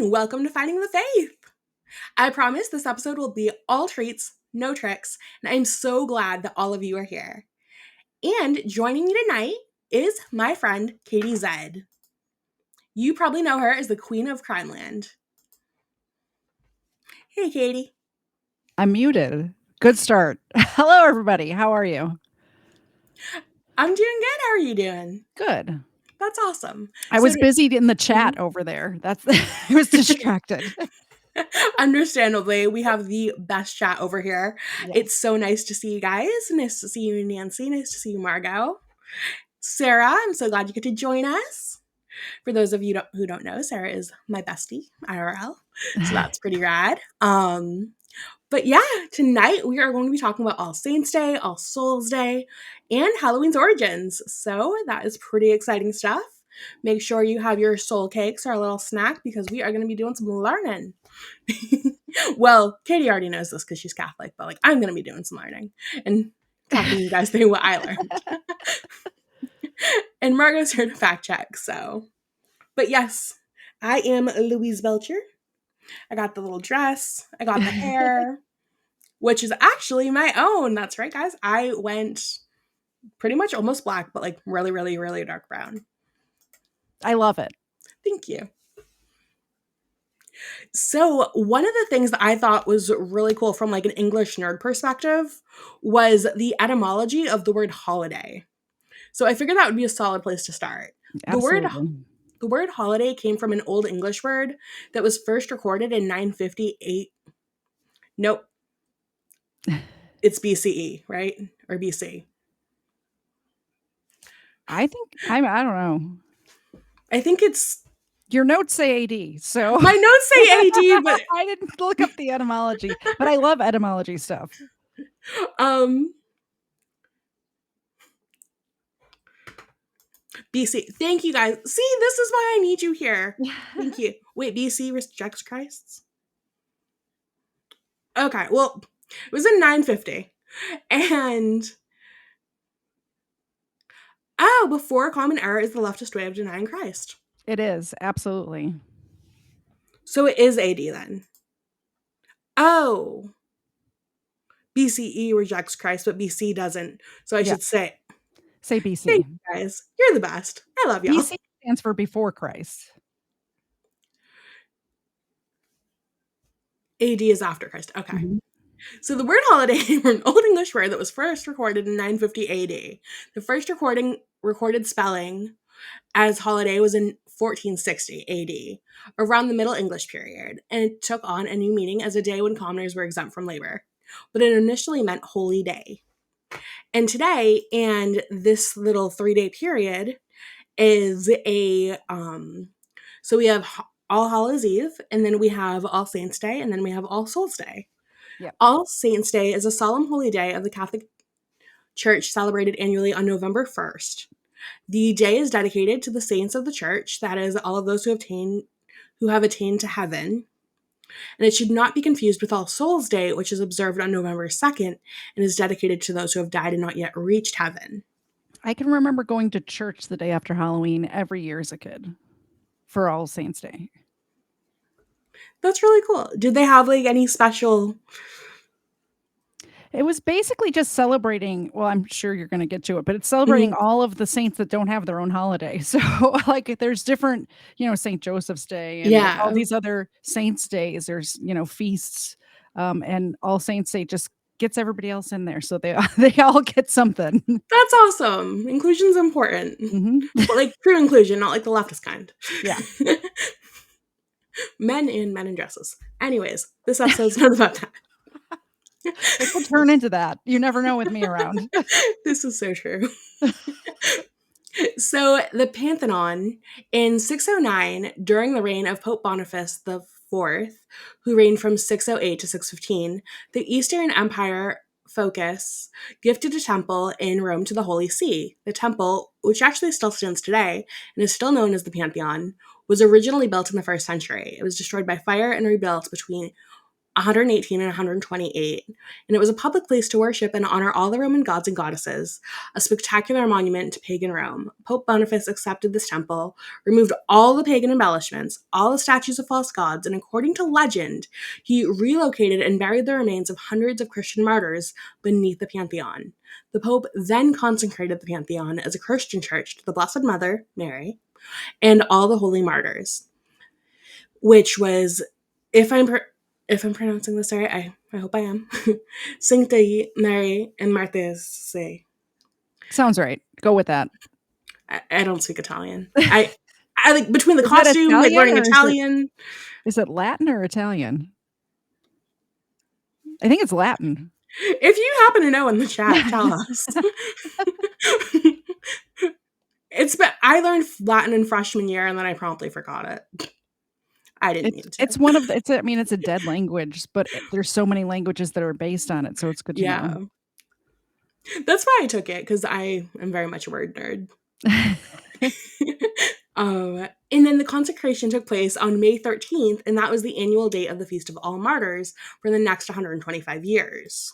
and welcome to Finding the Faith. I promise this episode will be all treats, no tricks, and I'm so glad that all of you are here. And joining me tonight is my friend Katie Zed. You probably know her as the Queen of Crimeland. Hey, Katie. I'm muted. Good start. Hello, everybody. How are you? I'm doing good. How are you doing? Good. That's awesome. I was busy in the chat over there. I was distracted. Understandably, we have the best chat over here. Yeah. It's so nice to see you guys. Nice to see you, Nancy. Nice to see you, Margot. Sarah, I'm so glad you get to join us. For those of you who don't know, Sarah is my bestie, IRL. So that's pretty rad. But yeah, tonight we are going to be talking about All Saints Day, All Souls Day, and Halloween's origins. So that is pretty exciting stuff. Make sure you have your soul cakes, our little snack, because we are going to be doing some learning. Well, Katie already knows this because she's Catholic, but I'm going to be doing some learning and talking you guys through what I learned. And Margot's here to fact check, so. But yes, I am Louise Belcher. I got the little dress. I got the hair, which is actually my own. That's right, guys. I went pretty much almost black, but really, really, really dark brown. I love it. Thank you. So one of the things that I thought was really cool from an English nerd perspective was the etymology of the word holiday. So I figured that would be a solid place to start. Absolutely. The word holiday came from an Old English word that was first recorded in 958. Nope. It's BCE, right? Or BC. I don't know. I think it's... Your notes say AD, so... My notes say AD, but... I didn't look up the etymology, but I love etymology stuff. BC. Thank you, guys. See, this is why I need you here. Thank you. Wait, BC rejects Christ? Okay, well, it was in 950. And... before common error is the leftist way of denying Christ. It is, absolutely. So it is AD then. Oh. BCE rejects Christ, but BC doesn't. So I should say... Say BC. Thank you, guys. You're the best. I love y'all. BC stands for before Christ. AD is after Christ. Okay. Mm-hmm. So the word holiday came from an Old English word that was first recorded in 950 AD. The first recorded spelling as holiday was in 1460 AD, around the Middle English period, and it took on a new meaning as a day when commoners were exempt from labor. But it initially meant holy day. And today, and this little 3-day period, is a, so we have All Hallows Eve, and then we have All Saints Day, and then we have All Souls Day. Yep. All Saints Day is a solemn holy day of the Catholic Church celebrated annually on November 1st. The day is dedicated to the saints of the church, that is, all of those who have attained to heaven. And it should not be confused with All Souls Day, which is observed on November 2nd and is dedicated to those who have died and not yet reached heaven. I can remember going to church the day after Halloween every year as a kid for All Saints Day. That's really cool. Did they have any special... It was basically just celebrating, well, I'm sure you're going to get to it, but it's celebrating all of the saints that don't have their own holiday. So there's different, St. Joseph's Day and all these other saints days. There's, feasts, and All Saints Day just gets everybody else in there. So they all get something. That's awesome. Inclusion's important. Mm-hmm. But true inclusion, not the leftist kind. Yeah. Men in dresses. Anyways, this episode's not about that. It could turn into that. You never know with me around. This is so true. So the Pantheon in 609, during the reign of Pope Boniface IV, who reigned from 608 to 615, the Eastern Empire focus gifted a temple in Rome to the Holy See. The temple, which actually still stands today and is still known as the Pantheon, was originally built in the 1st century. It was destroyed by fire and rebuilt between 118 and 128, and it was a public place to worship and honor all the Roman gods and goddesses, a spectacular monument to pagan Rome. Pope Boniface accepted this temple, removed all the pagan embellishments, all the statues of false gods, and according to legend, he relocated and buried the remains of hundreds of Christian martyrs beneath the Pantheon. The Pope then consecrated the Pantheon as a Christian church to the Blessed Mother, Mary, and all the holy martyrs, which was, if I'm pronouncing this right, I hope I am. Sancti Mary and Marthes. Sounds right. Go with that. I don't speak Italian. I like between the Is that costume, like Italian learning or Italian. is it Latin or Italian? I think it's Latin. If you happen to know in the chat, tell us. I learned Latin in freshman year and then I promptly forgot it. I didn't mean to. It's one of the, it's a dead language, but there's so many languages that are based on it, so it's good to know. That's why I took it, because I am very much a word nerd. And then the consecration took place on May 13th, and that was the annual date of the Feast of All Martyrs for the next 125 years.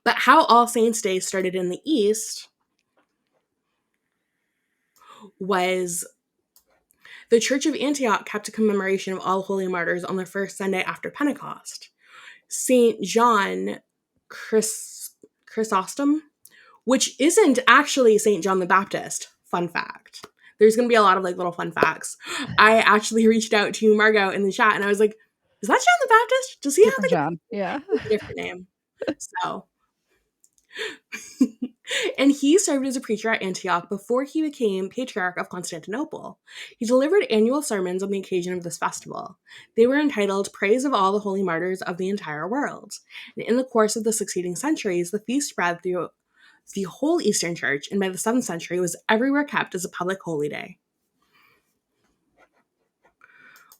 But how All Saints' Day started in the East was the Church of Antioch kept a commemoration of all holy martyrs on the first Sunday after Pentecost. St. John Chrysostom, which isn't actually St. John the Baptist. Fun fact. There's going to be a lot of like little fun facts. I actually reached out to Margot in the chat and I was like, is that John the Baptist? Does he have like John? Yeah. a different name? So, and he served as a preacher at Antioch before he became Patriarch of Constantinople. He delivered annual sermons on the occasion of this festival. They were entitled Praise of All the Holy Martyrs of the Entire World. And in the course of the succeeding centuries, the feast spread through the whole Eastern Church, and by the 7th century was everywhere kept as a public holy day.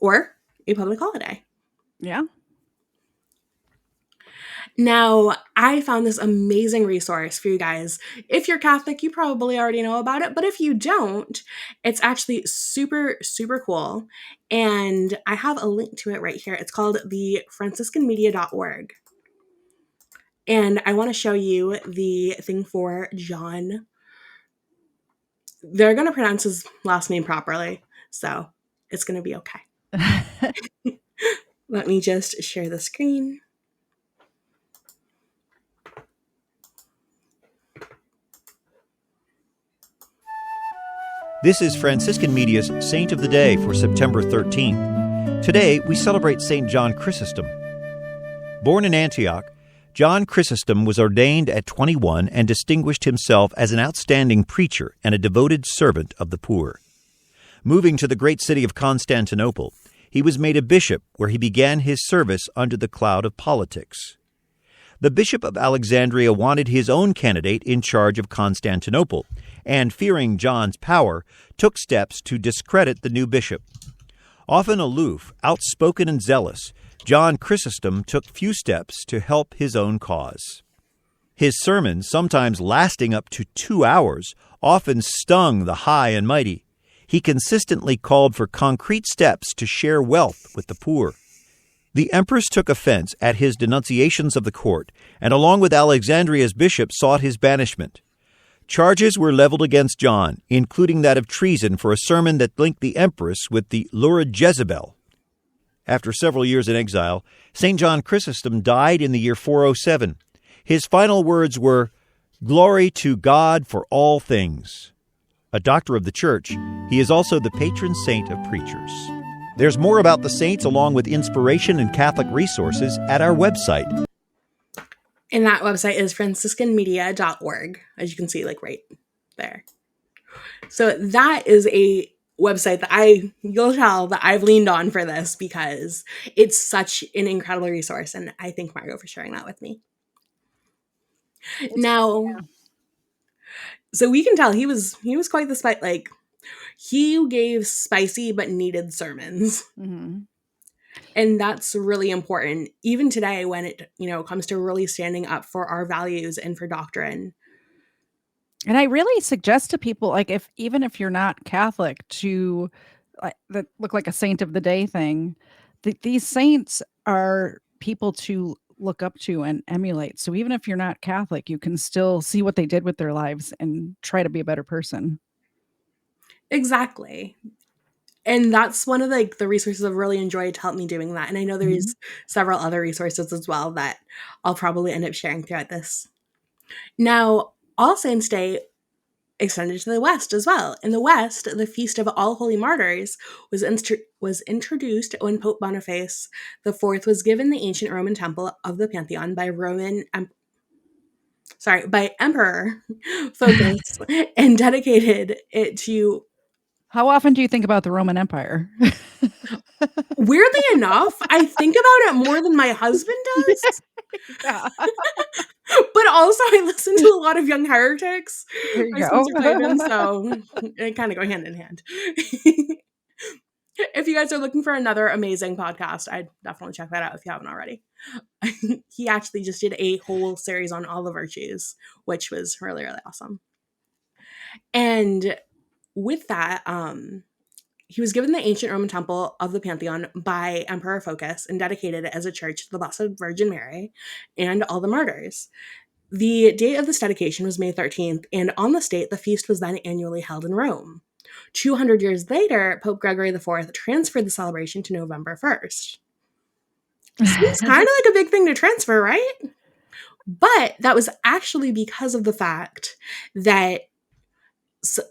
Or a public holiday. Yeah. Now, I found this amazing resource for you guys. If you're Catholic, you probably already know about it, but if you don't, it's actually super, super cool. And I have a link to it right here. It's called the franciscanmedia.org. And I want to show you the thing for John. They're going to pronounce his last name properly, so it's going to be okay. Let me just share the screen. This is Franciscan Media's Saint of the Day for September 13th. Today, we celebrate St. John Chrysostom. Born in Antioch, John Chrysostom was ordained at 21 and distinguished himself as an outstanding preacher and a devoted servant of the poor. Moving to the great city of Constantinople, he was made a bishop, where he began his service under the cloud of politics. The Bishop of Alexandria wanted his own candidate in charge of Constantinople, and fearing John's power, took steps to discredit the new bishop. Often aloof, outspoken, and zealous, John Chrysostom took few steps to help his own cause. His sermons, sometimes lasting up to 2 hours, often stung the high and mighty. He consistently called for concrete steps to share wealth with the poor. The empress took offense at his denunciations of the court, and along with Alexandria's bishop sought his banishment. Charges were leveled against John, including that of treason for a sermon that linked the empress with the lurid Jezebel. After several years in exile, St. John Chrysostom died in the year 407. His final words were, "Glory to God for all things." A doctor of the Church, he is also the patron saint of preachers. There's more about the saints along with inspiration and Catholic resources at our website. And that website is franciscanmedia.org, as you can see, like right there. So that is a website that you'll tell that I've leaned on for this because it's such an incredible resource. And I thank Margot for sharing that with me. So we can tell he was quite the he gave spicy but needed sermons. Mm-hmm. And that's really important, even today when it, comes to really standing up for our values and for doctrine. And I really suggest to people, even if you're not Catholic, to that look like a saint of the day thing. These saints are people to look up to and emulate. So even if you're not Catholic, you can still see what they did with their lives and try to be a better person. Exactly. And that's one of the resources I've really enjoyed to help me doing that. And I know there's several other resources as well that I'll probably end up sharing throughout this. Now, All Saints Day extended to the West as well. In the West, the Feast of All Holy Martyrs was introduced when Pope Boniface IV was given the ancient Roman temple of the Pantheon by by Emperor Phocas and dedicated it to. How often do you think about the Roman Empire? Weirdly enough, I think about it more than my husband does. Yeah. But also, I listen to a lot of Young Heretics There you by go. Spencer Clayton, so it kind of go hand in hand. If you guys are looking for another amazing podcast, I'd definitely check that out if you haven't already. He actually just did a whole series on all the virtues, which was really, really awesome. And with that, he was given the ancient Roman temple of the Pantheon by Emperor Phocas and dedicated it as a church to the Blessed Virgin Mary and all the martyrs. The date of this dedication was May 13th, and on this date, the feast was then annually held in Rome. 200 years later, Pope Gregory IV transferred the celebration to November 1st. Seems kind of like a big thing to transfer, right? But that was actually because of the fact that,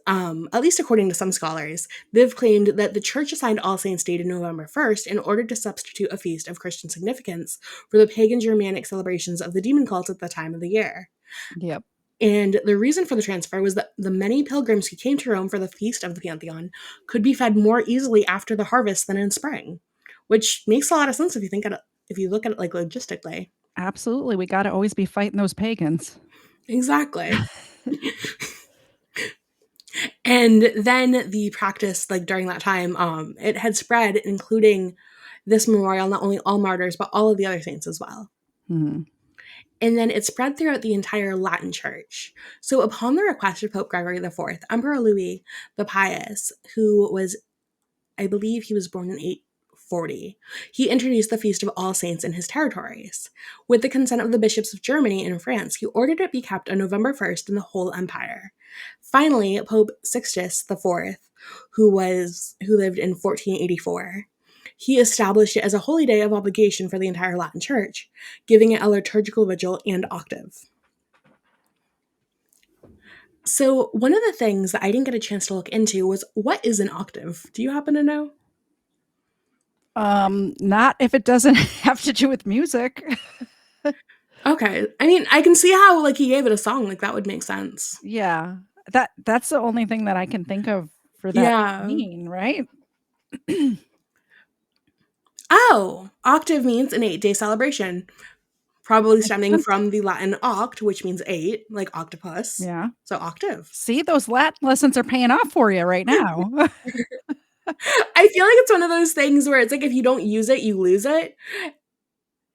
at least according to some scholars, they've claimed that the church assigned All Saints' Day to November 1st in order to substitute a feast of Christian significance for the pagan Germanic celebrations of the demon cult at the time of the year. Yep. And the reason for the transfer was that the many pilgrims who came to Rome for the Feast of the Pantheon could be fed more easily after the harvest than in spring, which makes a lot of sense if you look at it like logistically. Absolutely. We got to always be fighting those pagans. Exactly. And then the practice, during that time, it had spread, including this memorial, not only all martyrs, but all of the other saints as well. Mm-hmm. And then it spread throughout the entire Latin Church. So upon the request of Pope Gregory IV, Emperor Louis the Pious, who was, I believe he was born in 840, he introduced the Feast of All Saints in his territories. With the consent of the bishops of Germany and France, he ordered it be kept on November 1st in the whole empire. Finally, Pope Sixtus IV, who lived in 1484, he established it as a holy day of obligation for the entire Latin Church, giving it a liturgical vigil and octave. So one of the things that I didn't get a chance to look into was, what is an octave? Do you happen to know? Not if it doesn't have to do with music. Okay. I mean, I can see how he gave it a song, that would make sense. Yeah. That's the only thing that I can think of for that Yeah. mean, right? Oh, octave means an 8-day celebration, probably stemming from the Latin oct, which means 8, like octopus. Yeah. So octave. See, those Latin lessons are paying off for you right now. I feel like it's one of those things where it's if you don't use it, you lose it.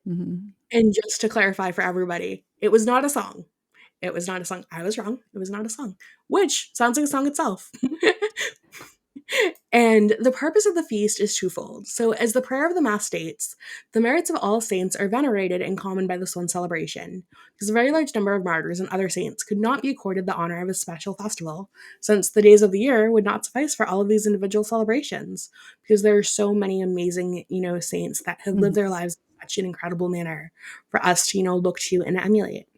Mm-hmm. And just to clarify for everybody, it was not a song. It was not a song. I was wrong. It was not a song, which sounds like a song itself. And the purpose of the feast is twofold. So, as the prayer of the Mass states, the merits of all saints are venerated in common by this one celebration, because a very large number of martyrs and other saints could not be accorded the honor of a special festival, since the days of the year would not suffice for all of these individual celebrations, because there are so many amazing, saints that have lived their lives in such an incredible manner for us to, look to and emulate.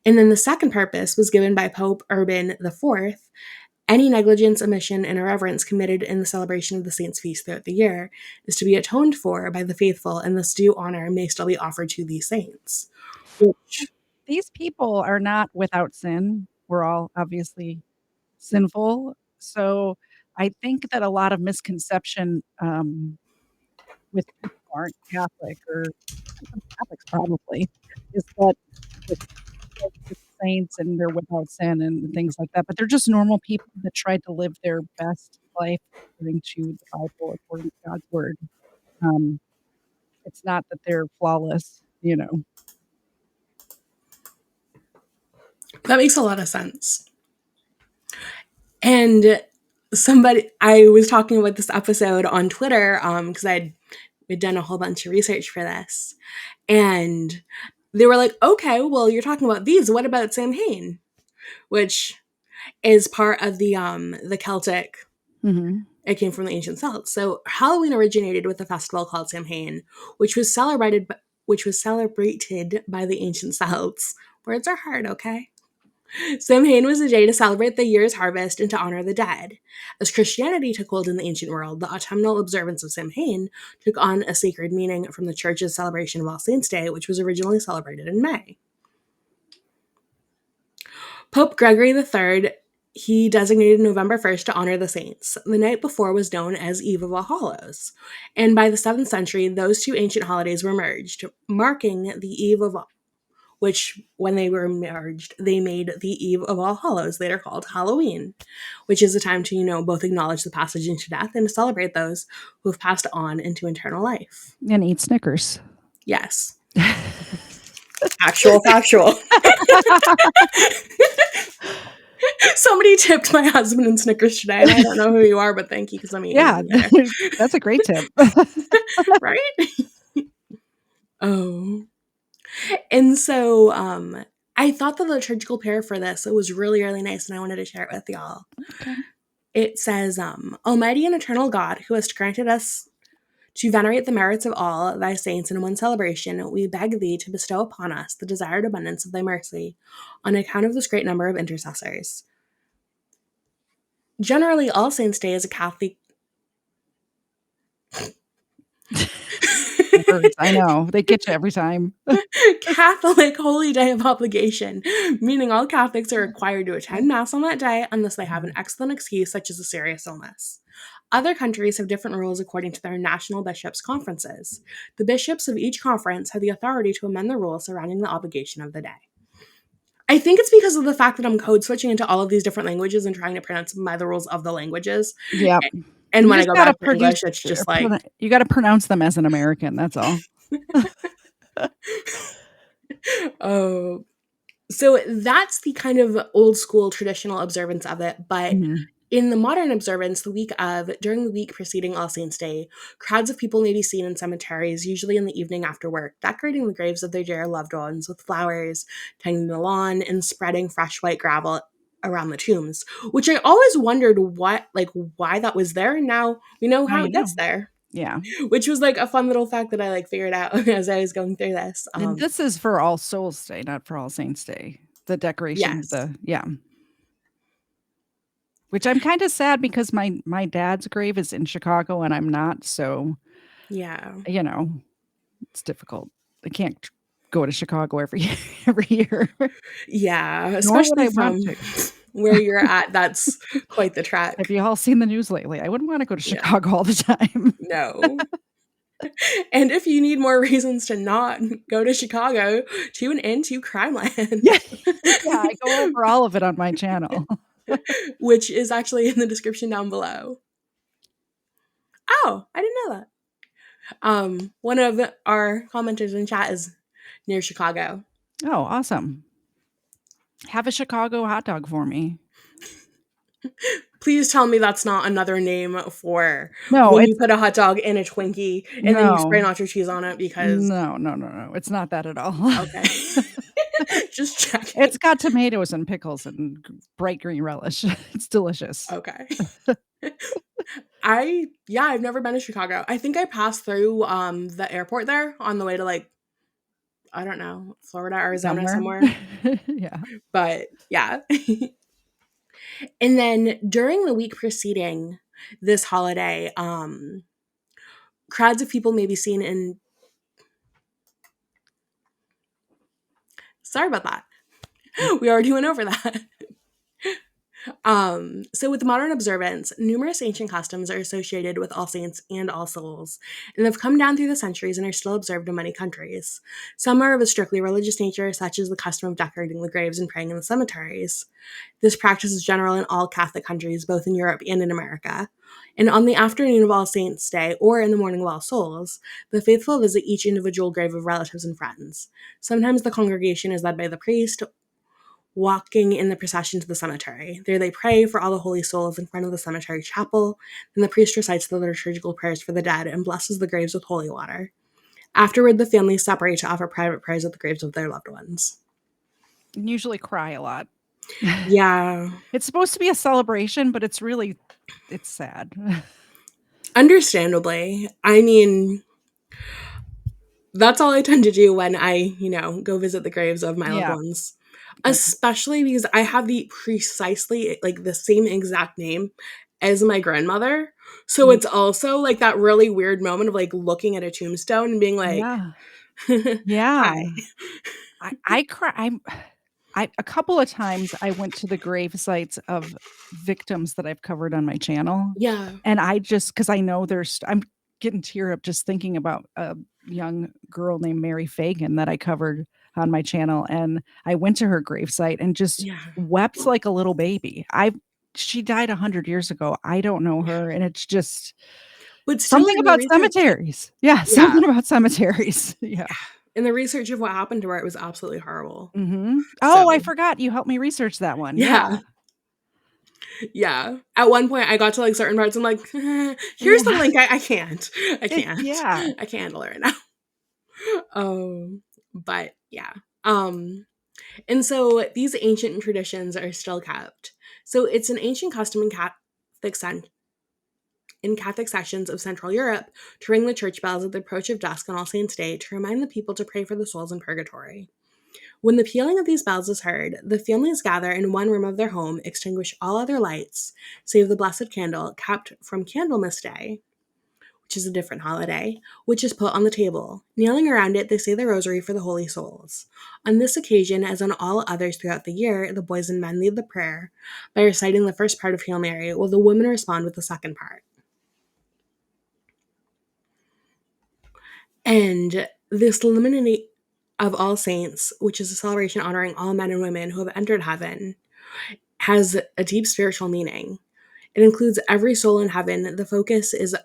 And then the second purpose was given by Pope Urban IV. Any negligence, omission, and irreverence committed in the celebration of the saints' feast throughout the year is to be atoned for by the faithful, and this due honor may still be offered to these saints. These people are not without sin. We're all obviously sinful. So I think that a lot of misconception with people who aren't Catholic, or some Catholics probably, is that it's saints and they're without sin and things like that. But they're just normal people that try to live their best life according to the Bible, according to God's word. It's not that they're flawless. That makes a lot of sense. And I was talking about this episode on Twitter, because I'd we'd done a whole bunch of research for this. And they were like, okay, well, you're talking about these. What about Samhain? Which is part of the Celtic. Mm-hmm. It came from the ancient Celts. So Halloween originated with a festival called Samhain, which was celebrated by the ancient Celts. Words are hard, okay? Samhain was a day to celebrate the year's harvest and to honor the dead. As Christianity took hold in the ancient world, the autumnal observance of Samhain took on a sacred meaning from the Church's celebration of All Saints' Day, which was originally celebrated in May. Pope Gregory III, he designated November 1st to honor the saints. The night before was known as Eve of All Hallows, and by the 7th century, those two ancient holidays were merged, marking the Eve of All, which, when they were merged, they made the Eve of All Hallows, later called Halloween, which is a time to, both acknowledge the passage into death and to celebrate those who have passed on into eternal life. And eat Snickers. Yes. Factual. Somebody tipped my husband in Snickers today, and I don't know who you are, but thank you, because I'm eating. Yeah, that's a great tip. Right? Oh. And so I thought the liturgical prayer for this, it was really, really nice, and I wanted to share it with y'all. Okay. It says, Almighty and eternal God, who hast granted us to venerate the merits of all thy saints in one celebration, we beg thee to bestow upon us the desired abundance of thy mercy on account of this great number of intercessors. Generally, All Saints' Day is a Catholic... Words, I know. They get you every time. Catholic holy day of obligation, meaning all Catholics are required to attend Mass on that day unless they have an excellent excuse, such as a serious illness. Other countries have different rules according to their national bishops' conferences. The bishops of each conference have the authority to amend the rules surrounding the obligation of the day. I think it's because of the fact that I'm code switching into all of these different languages and trying to pronounce them by the rules of the languages. Yep. And when I go back to English, it's just like... You got to pronounce them as an American, that's all. Oh, so that's the kind of old school traditional observance of it. But in the modern observance, during the week preceding All Saints' Day, crowds of people may be seen in cemeteries, usually in the evening after work, decorating the graves of their dear loved ones with flowers, tending the lawn, and spreading fresh white gravel around the tombs, which I always wondered why that was there. And now we know how it gets there. Yeah. Which was like a fun little fact that I figured out as I was going through this. And this is for All Souls Day, not for All Saints Day. The decoration of which I'm kind of sad because my dad's grave is in Chicago and I'm not, so it's difficult. I can't go to Chicago every year. Yeah, especially from where you're at. That's quite the trek. Have you all seen the news lately? I wouldn't want to go to Chicago all the time. No. And if you need more reasons to not go to Chicago, tune into Crime Land. Yeah, I go over all of it on my channel. Which is actually in the description down below. Oh, I didn't know that. One of our commenters in chat is near Chicago. Oh, awesome. Have a Chicago hot dog for me. Please tell me that's not another name for when you put a hot dog in a Twinkie and then you spray nacho cheese on it, because... No. It's not that at all. Okay. Just checking. It's got tomatoes and pickles and bright green relish. It's delicious. Okay. I've never been to Chicago. I think I passed through the airport there on the way to I don't know, Florida, Arizona, somewhere. Yeah. But yeah. And then during the week preceding this holiday, crowds of people may be seen in... Sorry about that. We already went over that. So with modern observance, numerous ancient customs are associated with All Saints and All Souls, and have come down through the centuries and are still observed in many countries. Some are of a strictly religious nature, such as the custom of decorating the graves and praying in the cemeteries. This practice is general in all Catholic countries, both in Europe and in America. And on the afternoon of All Saints' Day, or in the morning of All Souls, the faithful visit each individual grave of relatives and friends. Sometimes the congregation is led by the priest, walking in the procession to the cemetery. There they pray for all the holy souls in front of the cemetery chapel. Then the priest recites the liturgical prayers for the dead and blesses the graves with holy water. Afterward, the families separate to offer private prayers at the graves of their loved ones. And usually cry a lot. Yeah. It's supposed to be a celebration, but it's sad. Understandably. I mean, that's all I tend to do when I, go visit the graves of my loved Yeah. ones. Especially because I have the same exact name as my grandmother. So it's also like that really weird moment of like looking at a tombstone and being like, Yeah. hi. Yeah. I cry. A couple of times I went to the grave sites of victims that I've covered on my channel. Yeah. And I just, 'cause I know I'm getting tear up just thinking about a young girl named Mary Fagan that I covered on my channel, and I went to her gravesite and just Yeah. wept like a little baby. She died 100 years ago. I don't know her, and it's just But still something in the about research. cemeteries. Yeah, Yeah. something about cemeteries. Yeah. In the research of what happened to her, it was absolutely horrible. Mhm. Oh, I So, forgot you helped me research that one. yeah. Yeah. Yeah. At one point, I got to like certain parts. I'm like, here's the Yeah. link. I can't. I can't. Yeah. I can't handle it right now. But yeah. And so these ancient traditions are still kept. So it's an ancient custom in Catholic sections of Central Europe to ring the church bells at the approach of dusk on All Saints' Day to remind the people to pray for the souls in purgatory. When the pealing of these bells is heard, the families gather in one room of their home, extinguish all other lights, save the blessed candle kept from Candlemas Day, which is a different holiday, which is put on the table. Kneeling around it, they say the rosary for the holy souls. On this occasion, as on all others throughout the year, the boys and men lead the prayer by reciting the first part of Hail Mary, while the women respond with the second part. And this Solemnity of All Saints, which is a celebration honoring all men and women who have entered heaven, has a deep spiritual meaning. It includes every soul in heaven. The focus is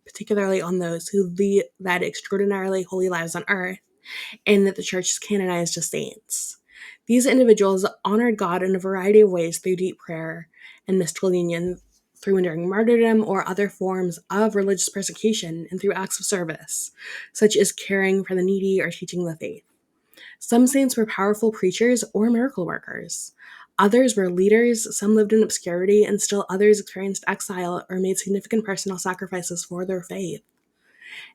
particularly on those who led extraordinarily holy lives on earth, and that the church is canonized as saints. These individuals honored God in a variety of ways through deep prayer and mystical union, through enduring martyrdom or other forms of religious persecution, and through acts of service, such as caring for the needy or teaching the faith. Some saints were powerful preachers or miracle workers. Others were leaders, some lived in obscurity, and still others experienced exile or made significant personal sacrifices for their faith.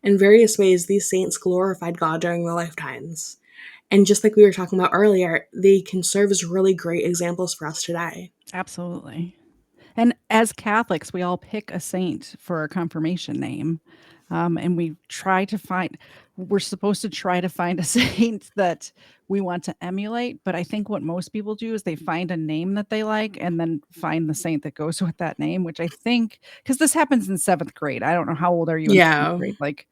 In various ways, these saints glorified God during their lifetimes. And just like we were talking about earlier, they can serve as really great examples for us today. Absolutely. And as Catholics, we all pick a saint for our confirmation name. And we're supposed to try to find a saint that we want to emulate. But I think what most people do is they find a name that they like and then find the saint that goes with that name, which I think, because this happens in 7th grade. I don't know. How old are you in 7th Yeah, grade? Like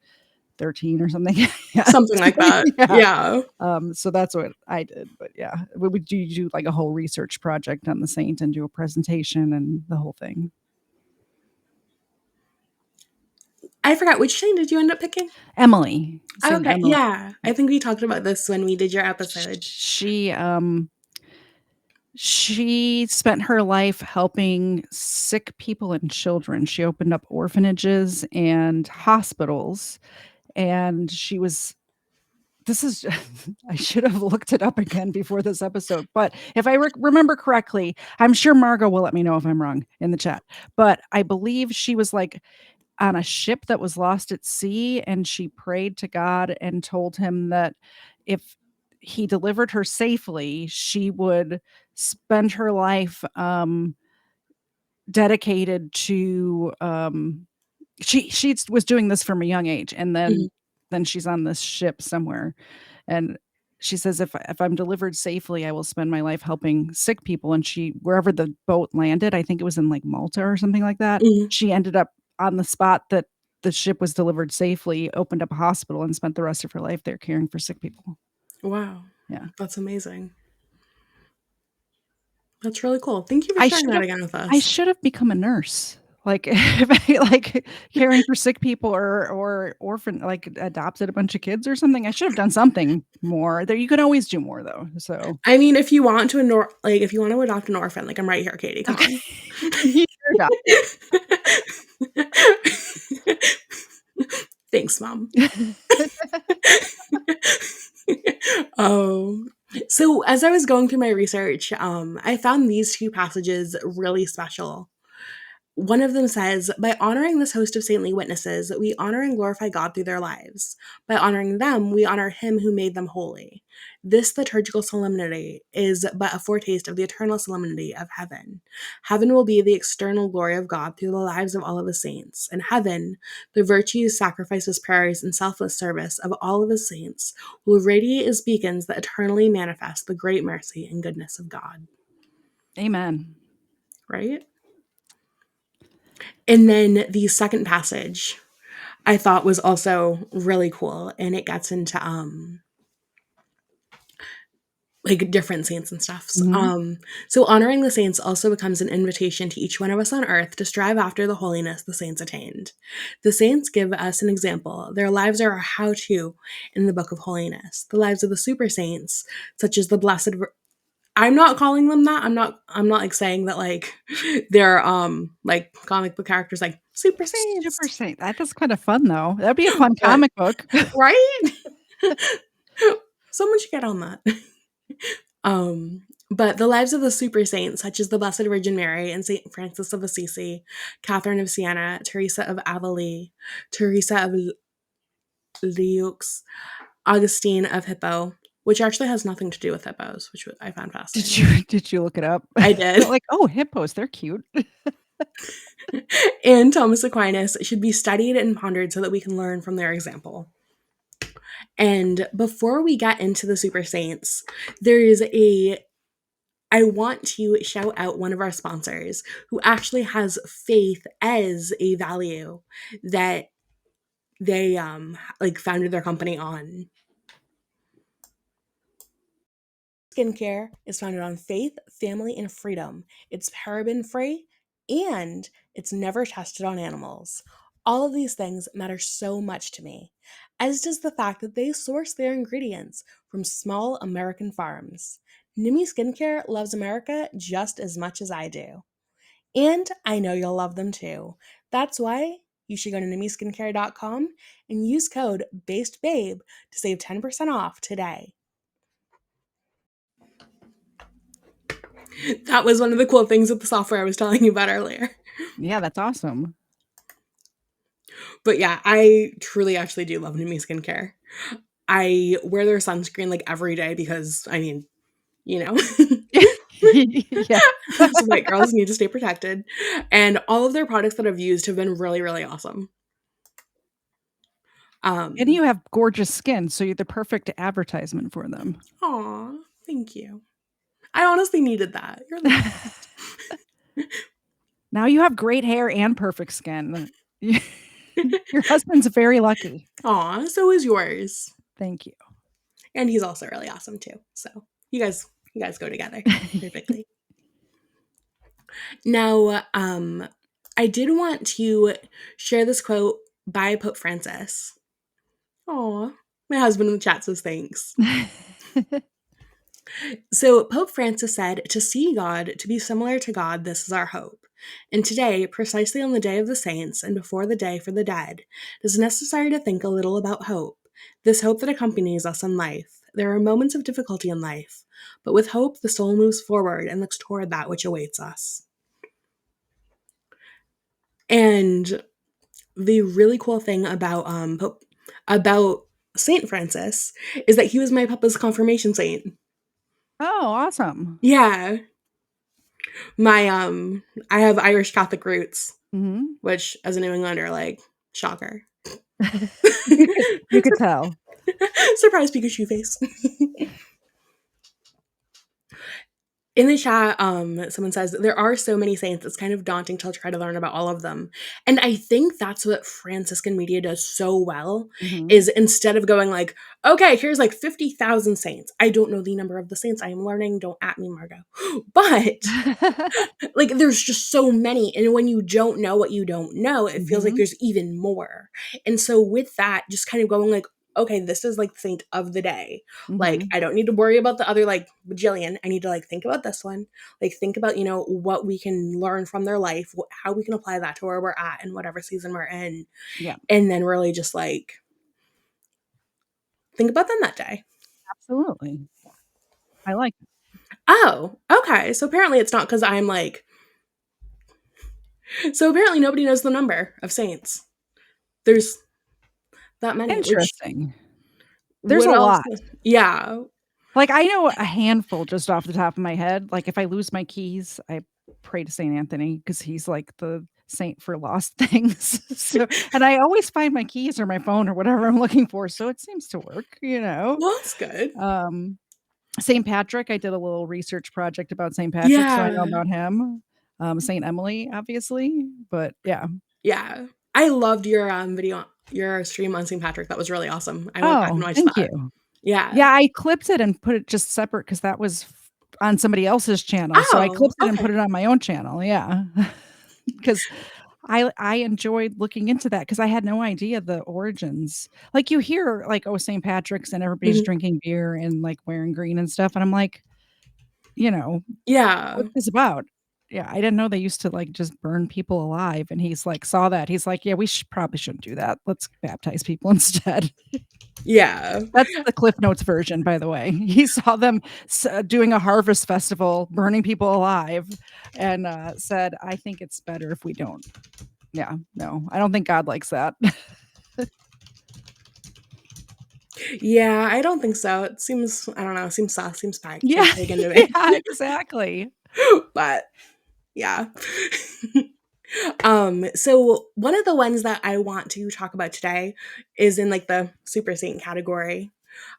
13 or something? Yeah. something like that. Yeah. Yeah. So that's what I did. But yeah, would you do like a whole research project on the saint and do a presentation and the whole thing? I forgot, which saint did you end up picking? Emily. Saint Okay, Emily. yeah. I think we talked about this when we did your episode. She spent her life helping sick people and children. She opened up orphanages and hospitals, and this is I should have looked it up again before this episode, but if I remember correctly, I'm sure Margot will let me know if I'm wrong in the chat, but I believe she was, like, on a ship that was lost at sea, and she prayed to God and told him that if he delivered her safely, she would spend her life, dedicated to, she was doing this from a young age, and Mhm. then she's on this ship somewhere, and she says, "If I'm delivered safely, I will spend my life helping sick people," and wherever the boat landed, I think it was in, like, Malta or something like that, Mhm. she ended up on the spot that the ship was delivered safely, opened up a hospital, and spent the rest of her life there caring for sick people. Wow. Yeah. That's amazing. That's really cool. Thank you for I sharing should that have again with I us. should have become a nurse. Like if I like caring for sick people or orphan, like adopted a bunch of kids or something. I should have done something more. There, you can always do more though. So I mean, if you want to if you want to adopt an orphan, like I'm right here, Katie. Come okay, on. you're done. Thanks, Mom. Oh, so as I was going through my research, I found these two passages really special. One of them says, by honoring this host of saintly witnesses, we honor and glorify God through their lives. By honoring them, we honor him who made them holy. This liturgical solemnity is but a foretaste of the eternal solemnity of heaven. Heaven will be the external glory of God through the lives of all of his saints. And heaven, the virtues, sacrifices, prayers, and selfless service of all of his saints, will radiate as beacons that eternally manifest the great mercy and goodness of God. Amen. Right? And then the second passage I thought was also really cool, and it gets into like different saints and stuff. Mhm. So honoring the saints also becomes an invitation to each one of us on earth to strive after the holiness the saints attained. The saints give us an example. Their lives are a how-to in the book of holiness. The lives of the super saints, such as the blessed I'm not calling them that. I'm not like saying that like they're like comic book characters like super Super saints. Saint. That is kind of fun though. That'd be a fun But comic book. right? Someone should get on that. But the lives of the super saints, such as the Blessed Virgin Mary and Saint Francis of Assisi, Catherine of Siena, Teresa of Avila, Teresa of Lisieux, Augustine of Hippo, which actually has nothing to do with hippos, which I found fascinating. Did you look it up? I did. Like, oh, hippos, they're cute. And Thomas Aquinas should be studied and pondered so that we can learn from their example. And before we get into the super saints, I want to shout out one of our sponsors who actually has faith as a value that they like founded their company on. Skincare is founded on faith, family, and freedom. It's paraben free and it's never tested on animals. All of these things matter so much to me, as does the fact that they source their ingredients from small American farms. Nimi Skincare loves America just as much as I do. And I know you'll love them too. That's why you should go to nimiskincare.com and use code BASEDBABE to save 10% off today. That was one of the cool things with the software I was telling you about earlier. Yeah, that's awesome. But yeah, I truly actually do love Numi Skincare. I wear their sunscreen like every day because, I mean, you know, Yeah. as white girls need to stay protected. And all of their products that I've used have been really, really awesome. And you have gorgeous skin, so you're the perfect advertisement for them. Aw, thank you. I honestly needed that. You're the best. Now you have great hair and perfect skin. Your husband's very lucky. Aw, so is yours. Thank you. And he's also really awesome too. So you guys go together perfectly. Now, I did want to share this quote by Pope Francis. Aw, my husband in the chat says thanks. So Pope Francis said, to see God, to be similar to God, this is our hope. And today, precisely on the day of the saints and before the day for the dead, it is necessary to think a little about hope, this hope that accompanies us in life. There are moments of difficulty in life, but with hope, the soul moves forward and looks toward that which awaits us. And the really cool thing about Saint Francis is that he was my papa's confirmation saint. Oh, awesome. Yeah. My I have Irish Catholic roots, which as a New Englander, like, shocker. You could tell. Surprise Pikachu face. In the chat, someone says there are so many saints, it's kind of daunting to try to learn about all of them. And I think that's what Franciscan media does so well, Mhm. is instead of going like, okay, here's like 50,000 saints. I don't know the number of the saints I am learning. Don't at me, Margot. But like there's just so many, and when you don't know what you don't know, it feels like Mhm. there's even more. And so with that, just kind of going like, okay, this is like the saint of the day. Like Mhm. I don't need to worry about the other like bajillion. I need to like think about this one. Like think about, what we can learn from their life, how we can apply that to where we're at and whatever season we're in. Yeah, And then really just like think about them that day. absolutely. I like it. Oh, okay. So apparently it's not because I'm like, so apparently nobody knows the number of saints. There's that many, which Interesting. There's would a also, lot. yeah. Like, I know a handful just off the top of my head. Like, if I lose my keys, I pray to Saint Anthony because he's, like, the saint for lost things. So and I always find my keys or my phone or whatever I'm looking for, so it seems to work, you know? Well, that's good. Um, Saint Patrick, I did a little research project about Saint Patrick, so I know Yeah. about him. Saint Emily, obviously, but yeah. Yeah. I loved your video, your stream on St. Patrick. That was really awesome. I went back and Oh, watched thank that. you. Yeah. Yeah, I clipped it and put it just separate because that was on somebody else's channel, so I Oh, clipped it and put okay. it on my own channel, yeah. Because I enjoyed looking into that because I had no idea the origins. Like, you hear, like, "Oh, St. Patrick's," and everybody's Mhm. drinking beer and, like, wearing green and stuff, and I'm like, you know, Yeah. "What's this about?" Yeah, I didn't know they used to, like, just burn people alive, and he's like saw that, he's like, "Yeah, we probably shouldn't do that. Let's baptize people instead." Yeah. That's the Cliff Notes version, by the way. He saw them doing a harvest festival, burning people alive, and, said, "I think it's better if we don't." Yeah, no, I don't think God likes that. Yeah, I don't think so. It seems, I don't know, seems sus, Yeah, seems pagan to me. yeah, exactly. But yeah. So one of the ones that I want to talk about today is in like the super saint category.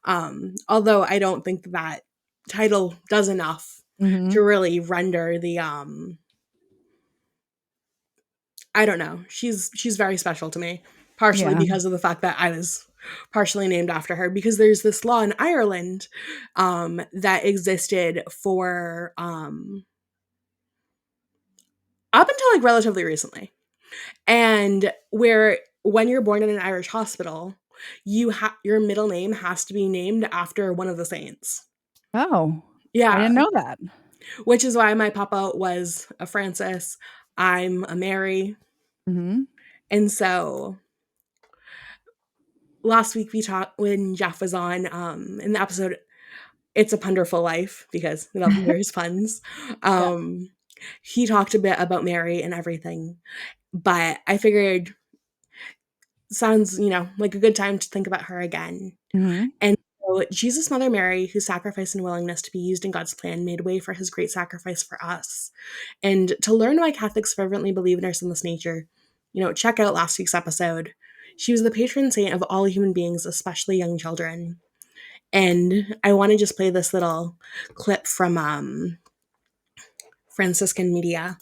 Although I don't think that title does enough to Mhm. really render the I don't know. She's very special to me, partially Yeah. because of the fact that I was partially named after her, because there's this law in Ireland that existed for up until like relatively recently. And where when you're born in an Irish hospital, your middle name has to be named after one of the saints. Oh, I Yeah, didn't know that. which is why my papa was a Francis, I'm a Mary. Mhm. And so last week we talked when Jeff was on in the episode It's a Punderful Life, because we love Mary's puns. Yeah. Um he talked a bit about Mary and everything, but I figured sounds, like a good time to think about her again. Mhm. And so Jesus' mother Mary, whose sacrifice and willingness to be used in God's plan made way for his great sacrifice for us. And to learn why Catholics fervently believe in our sinless nature, check out last week's episode. She was the patron saint of all human beings, especially young children. And I want to just play this little clip from Franciscan media.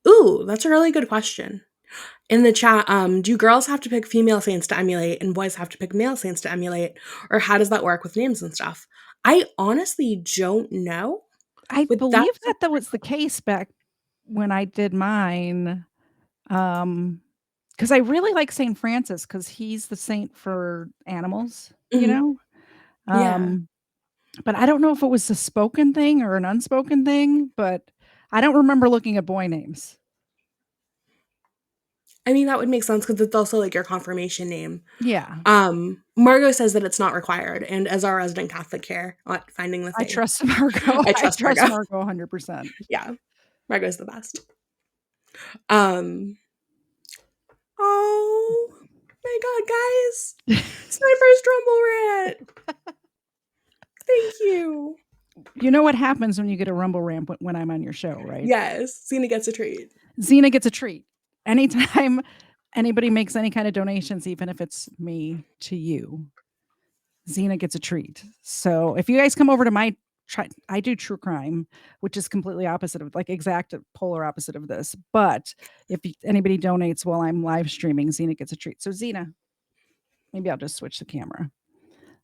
Ooh, that's a really good question. In the chat, do girls have to pick female saints to emulate and boys have to pick male saints to emulate? Or how does that work with names and stuff? I honestly don't know, I but believe that's a that that great was the case back when I did mine, because I really like Saint Francis because he's the saint for animals, you Mhm. know? Yeah. Um, but I don't know if it was a spoken thing or an unspoken thing, but I don't remember looking at boy names. I mean, that would make sense because it's also like your confirmation name. Yeah. Margot says that it's not required, and as our resident Catholic here at Finding the I Faith, trust Margot. I I trust trust Margot. Margot 100%. Yeah, Margot's the best. Um, oh my god, guys, it's my first Rumble rant. Thank you. You know what happens when you get a rumble ramp when I'm on your show, right? Yes, Cena gets a treat. Xena gets a treat. Anytime anybody makes any kind of donations, even if it's me to you, Xena gets a treat. So if you guys come over to my I do true crime, which is completely opposite of, like, exact polar opposite of this. But if anybody donates while I'm live streaming, Xena gets a treat. So Xena, maybe I'll just switch the camera.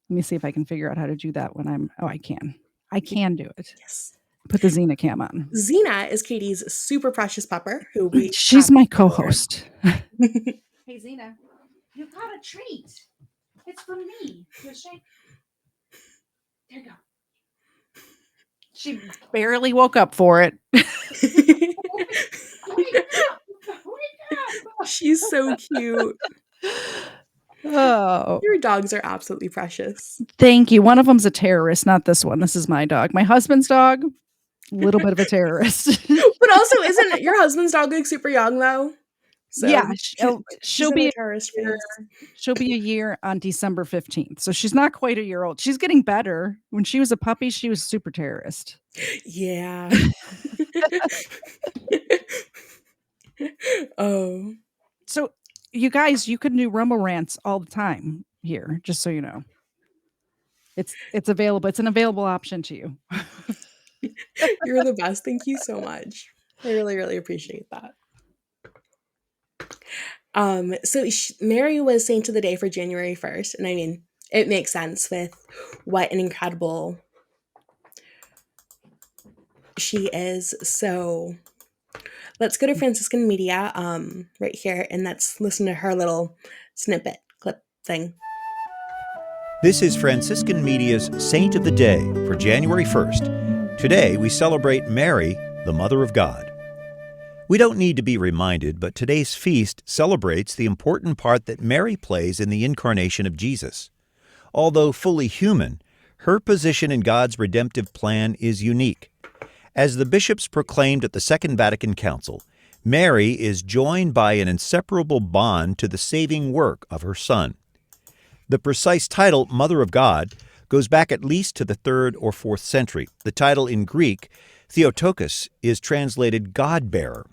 Let me see if I can figure out how to do that when I'm. Oh, I can. I can do it. Yes. Put the Xena cam on. Xena is Katie's super precious pupper who we She's my co-host. Hey Xena, you got a treat. It's from me. There you go. She barely woke up for it. Wake up! She's so cute. Oh, Your dogs are absolutely precious. thank you. One of them's a terrorist, not this one. This is my dog. My husband's dog, a little bit of a terrorist. But also, isn't your husband's dog like super young though? So Yeah, she's she'll in be a a terrorist year, phase. she'll be a year on December 15th. So she's not quite a year old. She's getting better. When she was a puppy, she was super terrorist. Yeah. Oh. So you guys, you can do rumble rants all the time here, just so you know. It's available. It's an available option to you. You're the best. Thank you so much. I really, really appreciate that. So Mary was saint of the day for January 1st, and I mean, it makes sense with what an incredible she is. So let's go to Franciscan Media right here, and let's listen to her little snippet clip thing. This is Franciscan Media's Saint of the Day for January 1st. Today we celebrate Mary, the Mother of God. We don't need to be reminded, but today's feast celebrates the important part that Mary plays in the incarnation of Jesus. Although fully human, her position in God's redemptive plan is unique. As the bishops proclaimed at the Second Vatican Council, Mary is joined by an inseparable bond to the saving work of her Son. The precise title, Mother of God, goes back at least to the 3rd or 4th century. The title in Greek, Theotokos, is translated God-bearer.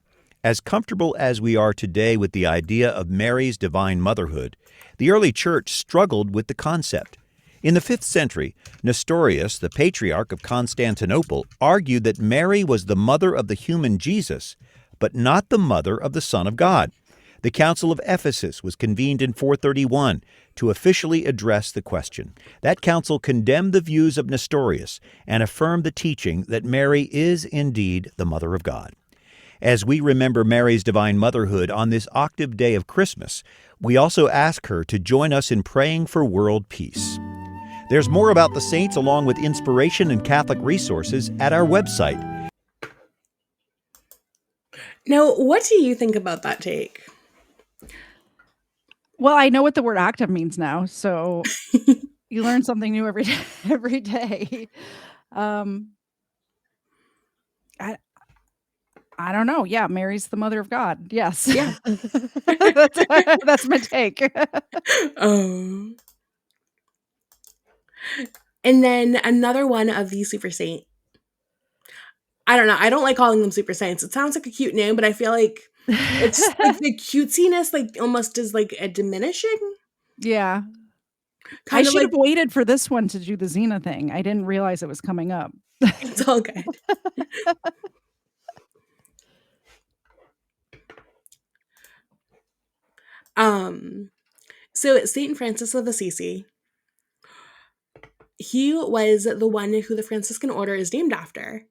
As comfortable as we are today with the idea of Mary's divine motherhood, the early church struggled with the concept. In the 5th century, Nestorius, the patriarch of Constantinople, argued that Mary was the mother of the human Jesus, but not the mother of the Son of God. The Council of Ephesus was convened in 431 to officially address the question. That council condemned the views of Nestorius and affirmed the teaching that Mary is indeed the Mother of God. As we remember Mary's divine motherhood on this octave day of Christmas, we also ask her to join us in praying for world peace. There's more about the saints along with inspiration and Catholic resources at our website. Now, what do you think about that take? Well, I know what the word octave means now, so you learn something new every day. Every day. I don't know. Yeah, Mary's the Mother of God. Yes. Yeah. That's my take. And then another one of the super saint. I don't know. I don't like calling them super saints. It sounds like a cute name, but I feel like it's like the cutesiness like almost is like a diminishing. Yeah. I Kind of should like have waited for this one to do the Xena thing. I didn't realize it was coming up. it's all good. So Saint Francis of Assisi, he was the one who the Franciscan order is named after.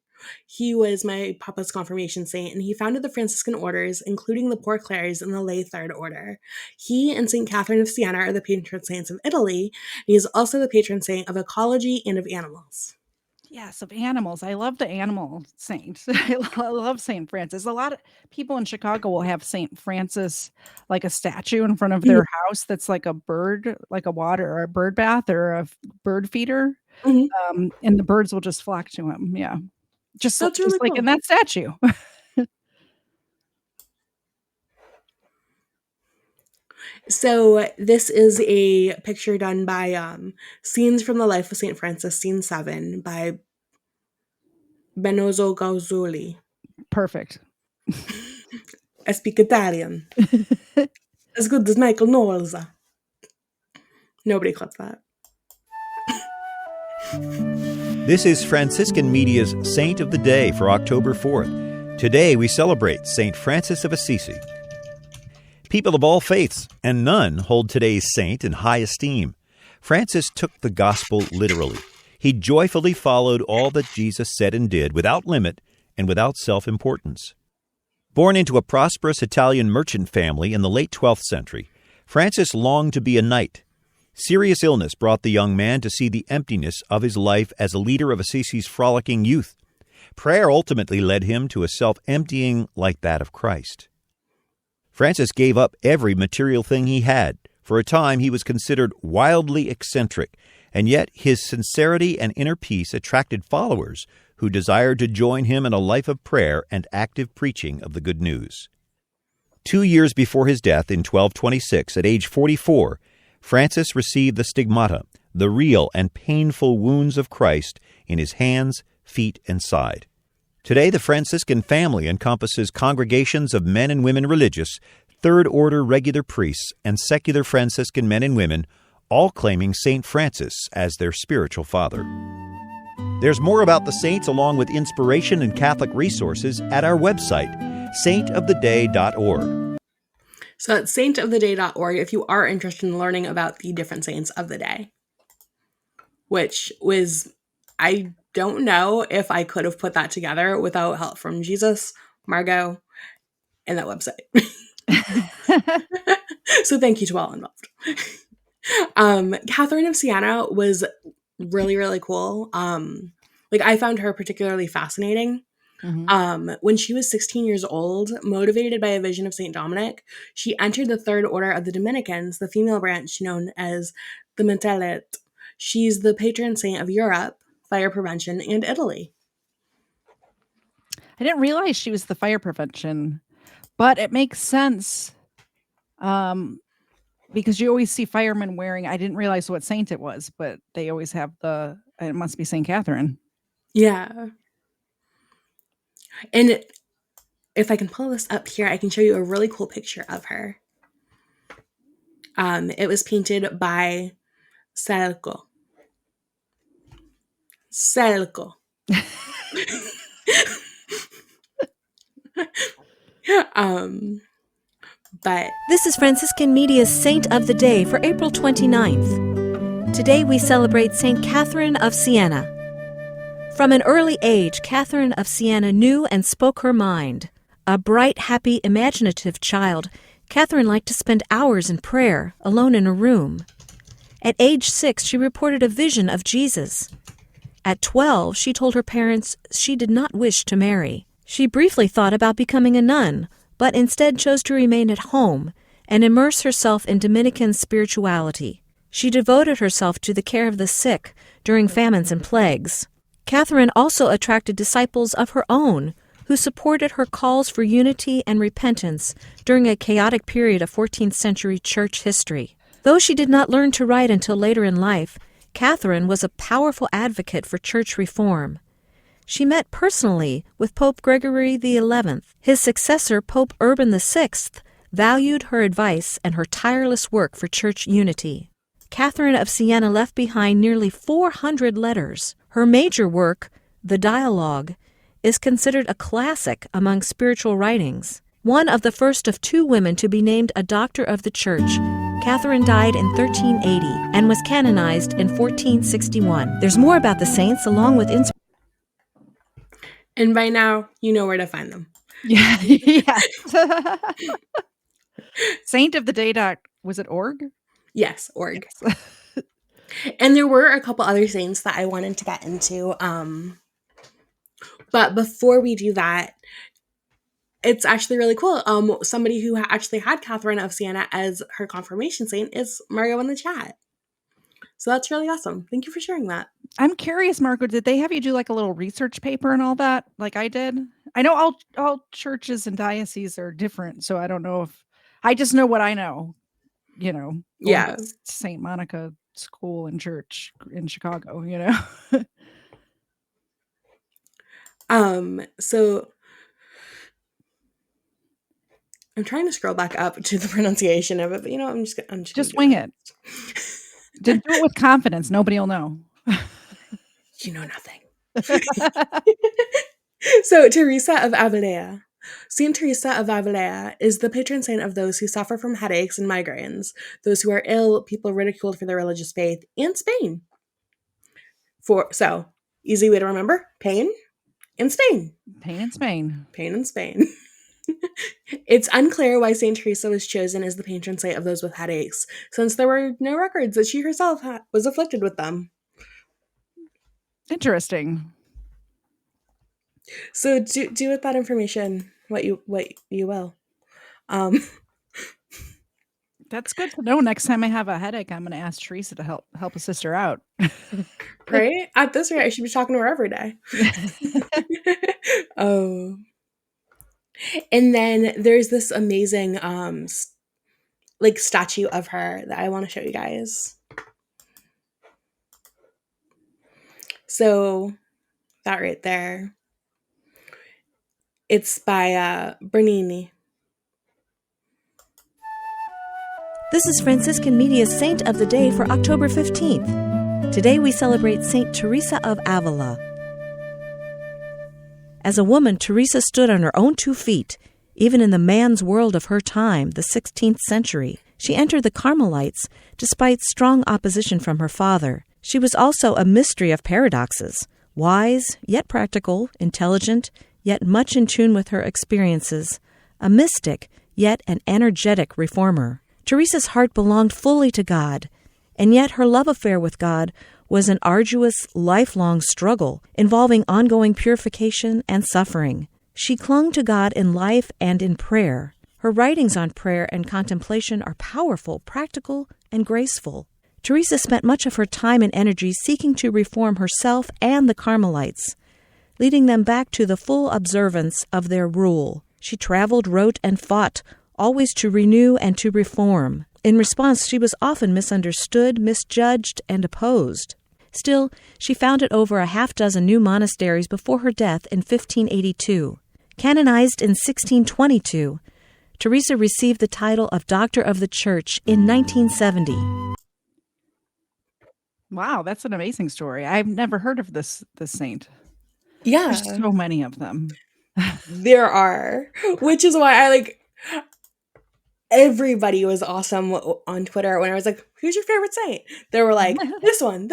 He was my papa's confirmation saint, and he founded the Franciscan orders, including the Poor Clares and the Lay Third Order. He and St. Catherine of Siena are the patron saints of Italy, and he is also the patron saint of ecology and of animals. Yes, of animals. I love the animal saint. I love St. Francis. A lot of people in Chicago will have St. Francis, like a statue in front of their house that's like a bird, like a water or a bird bath or a bird feeder. Mm-hmm. And the birds will just flock to him. Yeah. Just That's really like cool. in that statue. So this is a picture done by Scenes from the Life of St. Francis, Scene 7 by Benozzo Gauzoli. Perfect. I speak Italian. As good as Michael Knowles. Nobody clipped that. This is Franciscan Media's Saint of the Day for October 4th. Today we celebrate St. Francis of Assisi. People of all faiths and none hold today's saint in high esteem. Francis took the gospel literally. He joyfully followed all that Jesus said and did without limit and without self-importance. Born into a prosperous Italian merchant family in the late 12th century, Francis longed to be a knight. Serious illness brought the young man to see the emptiness of his life as a leader of Assisi's frolicking youth. Prayer ultimately led him to a self-emptying like that of Christ. Francis gave up every material thing he had. For a time, he was considered wildly eccentric, and yet his sincerity and inner peace attracted followers who desired to join him in a life of prayer and active preaching of the good news. 2 years before his death in 1226, at age 44, Francis received the stigmata, the real and painful wounds of Christ in his hands, feet, and side. Today, the Franciscan family encompasses congregations of men and women religious, third-order regular priests, and secular Franciscan men and women, all claiming St. Francis as their spiritual father. There's more about the saints along with inspiration and Catholic resources at our website, saintoftheday.org. So it's saintoftheday.org if you are interested in learning about the different saints of the day, which was, I don't know if I could have put that together without help from Jesus, Margot, and that website. So thank you to all involved. Catherine of Siena was really, really cool. I found her particularly fascinating. Mhm. When she was 16 years old, motivated by a vision of St. Dominic, she entered the Third Order of the Dominicans, the female branch known as the Mentelet. She's the patron saint of Europe, fire prevention, and Italy. I didn't realize she was the fire prevention, but it makes sense. Because you always see firemen wearing, I didn't realize what saint it was, but they always have it must be St. Catherine. Yeah. And if I can pull this up here, I can show you a really cool picture of her. It was painted by Selco. But this is Franciscan Media's Saint of the Day for April 29th. Today we celebrate Saint Catherine of Siena. From an early age, Catherine of Siena knew and spoke her mind. A bright, happy, imaginative child, Catherine liked to spend hours in prayer, alone in a room. At age 6, she reported a vision of Jesus. At 12, she told her parents she did not wish to marry. She briefly thought about becoming a nun, but instead chose to remain at home and immerse herself in Dominican spirituality. She devoted herself to the care of the sick during famines and plagues. Catherine also attracted disciples of her own who supported her calls for unity and repentance during a chaotic period of 14th century church history. Though she did not learn to write until later in life, Catherine was a powerful advocate for church reform. She met personally with Pope Gregory XI. His successor, Pope Urban VI, valued her advice and her tireless work for church unity. Catherine of Siena left behind nearly 400 letters. Her major work, The Dialogue, is considered a classic among spiritual writings. One of the first of 2 women to be named a Doctor of the Church, Catherine died in 1380 and was canonized in 1461. There's more about the saints along with and by now, you know where to find them. Yeah. Yes. Saint of the Day. Was it org? Yes, org. Yes. And there were a couple other saints that I wanted to get into. But before we do that, it's actually really cool. Somebody who actually had Catherine of Siena as her confirmation saint is Margot in the chat. So that's really awesome. Thank you for sharing that. I'm curious, Marco, did they have you do like a little research paper and all that like I did? I know all churches and dioceses are different, so I don't know if I just know what I know, going Yeah. to St. Monica School and Church in Chicago, So I'm trying to scroll back up to the pronunciation of it, but I'm just Just wing it. Just do it with confidence. Nobody will know. You know nothing. So, Teresa of Avila. Saint Teresa of Avila is the patron saint of those who suffer from headaches and migraines, those who are ill, people ridiculed for their religious faith, and Spain. So, easy way to remember, pain in Spain. Pain in Spain. Pain in Spain. It's unclear why Saint Teresa was chosen as the patron saint of those with headaches, since there were no records that she herself was afflicted with them. Interesting. So do with that information what you will. That's good to know. Next time I have a headache, I'm going to ask Teresa to help a sister out. Right? At this rate, I should be talking to her every day. Oh. And then there's this amazing statue of her that I want to show you guys. So that right there. It's by Bernini. This is Franciscan Media's Saint of the Day for October 15th. Today we celebrate Saint Teresa of Avila. As a woman, Teresa stood on her own 2 feet, even in the man's world of her time, the 16th century. She entered the Carmelites despite strong opposition from her father. She was also a mystery of paradoxes, wise, yet practical, intelligent, yet much in tune with her experiences, a mystic, yet an energetic reformer. Teresa's heart belonged fully to God, and yet her love affair with God was an arduous, lifelong struggle involving ongoing purification and suffering. She clung to God in life and in prayer. Her writings on prayer and contemplation are powerful, practical, and graceful. Teresa spent much of her time and energy seeking to reform herself and the Carmelites, leading them back to the full observance of their rule. She traveled, wrote, and fought, always to renew and to reform. In response, she was often misunderstood, misjudged, and opposed. Still, she founded over a half-dozen new monasteries before her death in 1582. Canonized in 1622, Teresa received the title of Doctor of the Church in 1970. Wow, that's an amazing story. I've never heard of this saint. Yeah. There's so many of them. There are, which is why everybody was awesome on Twitter when I was like, who's your favorite saint? They were like, this one.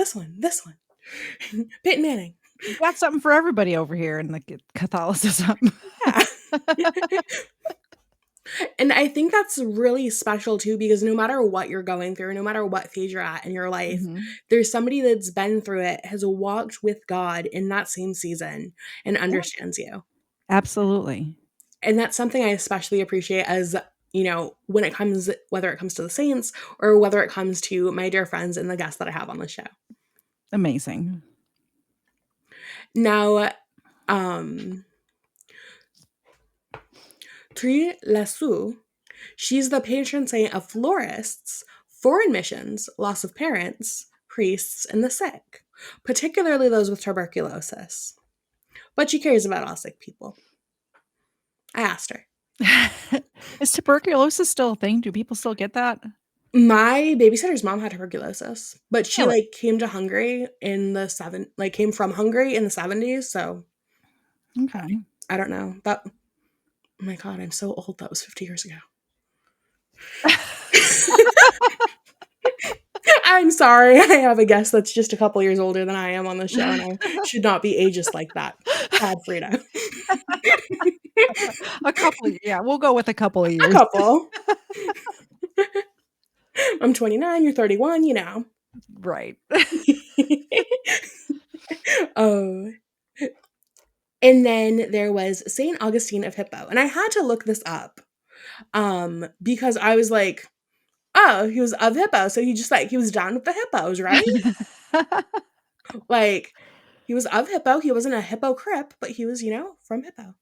Peyton Manning. You got something for everybody over here in the Catholicism. Yeah. And I think that's really special too, because no matter what you're going through, no matter what phase you're at in your life, there's somebody that's been through it, has walked with God in that same season and understands you. Absolutely. And that's something I especially appreciate as, when it comes, whether it comes to the saints or whether it comes to my dear friends and the guests that I have on the show. Amazing. Now, Tri Lassou, she's the patron saint of florists, foreign missions, loss of parents, priests, and the sick, particularly those with tuberculosis. But she cares about all sick people. I asked her. Is tuberculosis still a thing? Do people still get that? My babysitter's mom had tuberculosis, but she came to Hungary in the came from Hungary in the 70s. So, okay, I don't know. Oh my God, I'm so old. That was 50 years ago. I'm sorry. I have a guest that's just a couple years older than I am on the show, and I should not be ageist like that. Bad Freda. A couple, we'll go with a couple of years. A couple. I'm 29, you're 31, Right. Oh. And then there was St. Augustine of Hippo. And I had to look this up because I was like, oh, he was of Hippo. So he was down with the hippos, right? He was of Hippo. He wasn't a hypocrite, but he was, from Hippo.